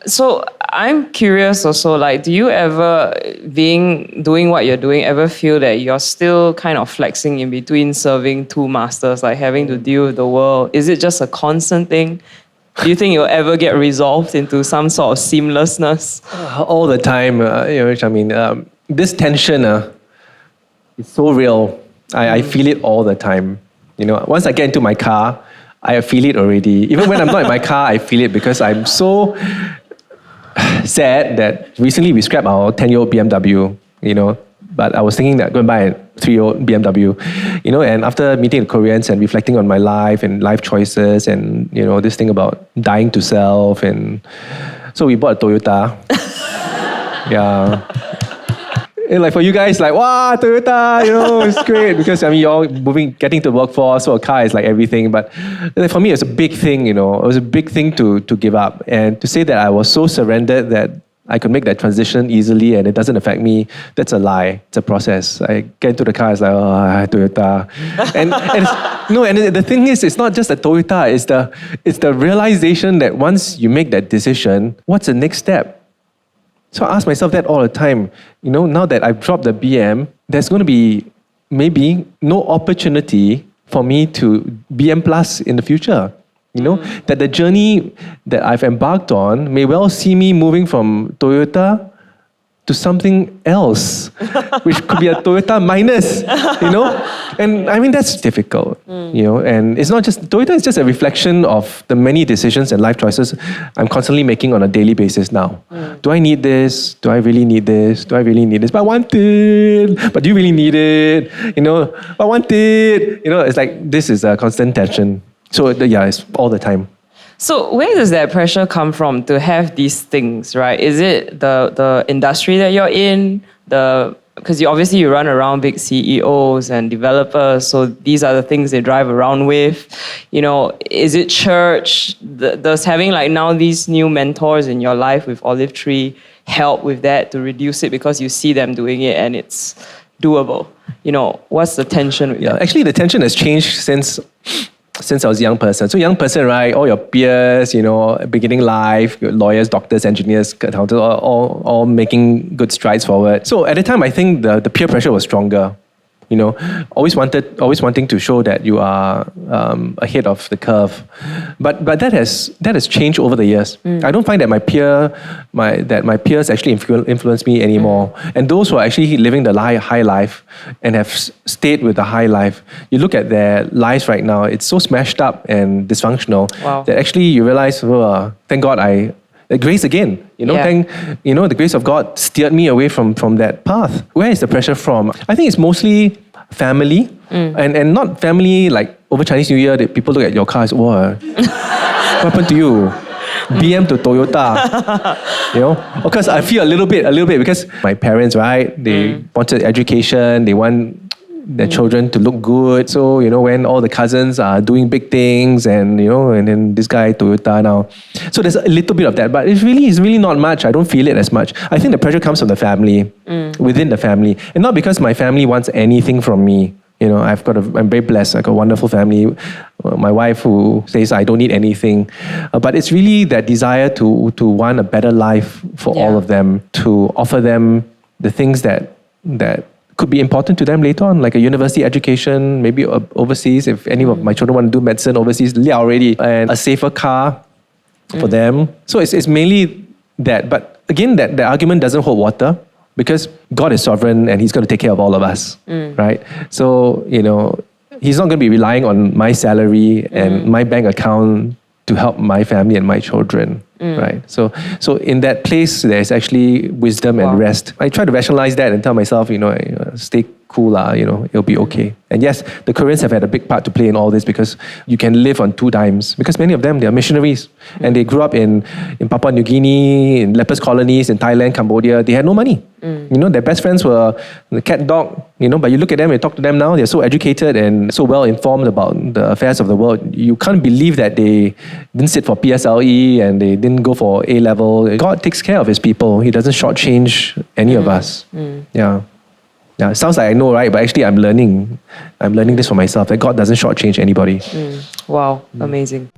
So I'm curious also, like, do you ever, doing what you're doing, ever feel that you're still kind of flexing in between serving two masters, like having to deal with the world? Is it just a constant thing? Do you think you'll ever get resolved into some sort of seamlessness? All the time, this tension is so real. I feel it all the time. Once I get into my car, I feel it already. Even when I'm not in my car, I feel it because I'm so sad that recently we scrapped our 10-year-old BMW, but I was thinking that going to buy a 3-year-old BMW, and after meeting the Koreans and reflecting on my life and life choices and, this thing about dying to self, and so we bought a Toyota. Yeah. And like for you guys, like, wow, Toyota, it's great because you're getting to the workforce, so a car is like everything. But for me, it's a big thing, it was a big thing to give up. And to say that I was so surrendered that I could make that transition easily and it doesn't affect me, that's a lie. It's a process. I get into the car, it's like, Toyota. and the thing is, it's not just a Toyota, it's the realization that once you make that decision, what's the next step? So I ask myself that all the time. Now that I've dropped the BM, there's going to be maybe no opportunity for me to BM plus in the future. That the journey that I've embarked on may well see me moving from Toyota to something else, which could be a Toyota minus, And that's difficult, and it's not just, Toyota is just a reflection of the many decisions and life choices I'm constantly making on a daily basis now. Do I need this? Do I really need this? Do I really need this? But I want it. But do you really need it? I want it. It's like, this is a constant tension. So it's all the time. So where does that pressure come from to have these things, right? Is it the industry that you're in? Because you run around big CEOs and developers, so these are the things they drive around with. Is it church? Does having like now these new mentors in your life with Olive Tree help with that to reduce it because you see them doing it and it's doable? What's the tension with that? Actually the tension has changed since I was a young person. So young person, right, all your peers, beginning life, lawyers, doctors, engineers, accountants, all making good strides forward. So at the time, I think the peer pressure was stronger. Always wanting to show that you are ahead of the curve. But that has changed over the years. I don't find that my peers actually influence me anymore. And those who are actually living the high life and have stayed with the high life, you look at their lives right now, it's so smashed up and dysfunctional that actually you realize, thank God grace again, the grace of God steered me away from that path. Where is the pressure from? I think it's mostly family, and not family like over Chinese New Year that people look at your cars, what happened to you? BM to Toyota, Because I feel a little bit because my parents, right, they wanted education, they want their children to look good. So, when all the cousins are doing big things and then this guy, Toyota now. So there's a little bit of that, but it's really not much. I don't feel it as much. I think the pressure comes from the family, within the family. And not because my family wants anything from me. I'm very blessed. I got a wonderful family. My wife who says I don't need anything. But it's really that desire to want a better life for all of them, to offer them the things that could be important to them later on, like a university education, maybe overseas, if any of my children want to do medicine overseas, already, and a safer car for them. So it's mainly that. But again, that the argument doesn't hold water because God is sovereign and He's going to take care of all of us, right? So, He's not going to be relying on my salary and my bank account to help my family and my children, right? So in that place, there's actually wisdom and rest. I try to rationalize that and tell myself, stay cool, it'll be okay. And yes, the Koreans have had a big part to play in all this because you can live on 2 dimes. Because many of them, they are missionaries and they grew up in Papua New Guinea, in lepers colonies, in Thailand, Cambodia. They had no money. Their best friends were the cat dog, but you look at them and talk to them now, they're so educated and so well informed about the affairs of the world. You can't believe that they didn't sit for PSLE and they didn't go for A-level. God takes care of His people. He doesn't shortchange any of us. Yeah, it sounds like I know, right? But actually I'm learning this for myself, that God doesn't shortchange anybody. Wow, amazing.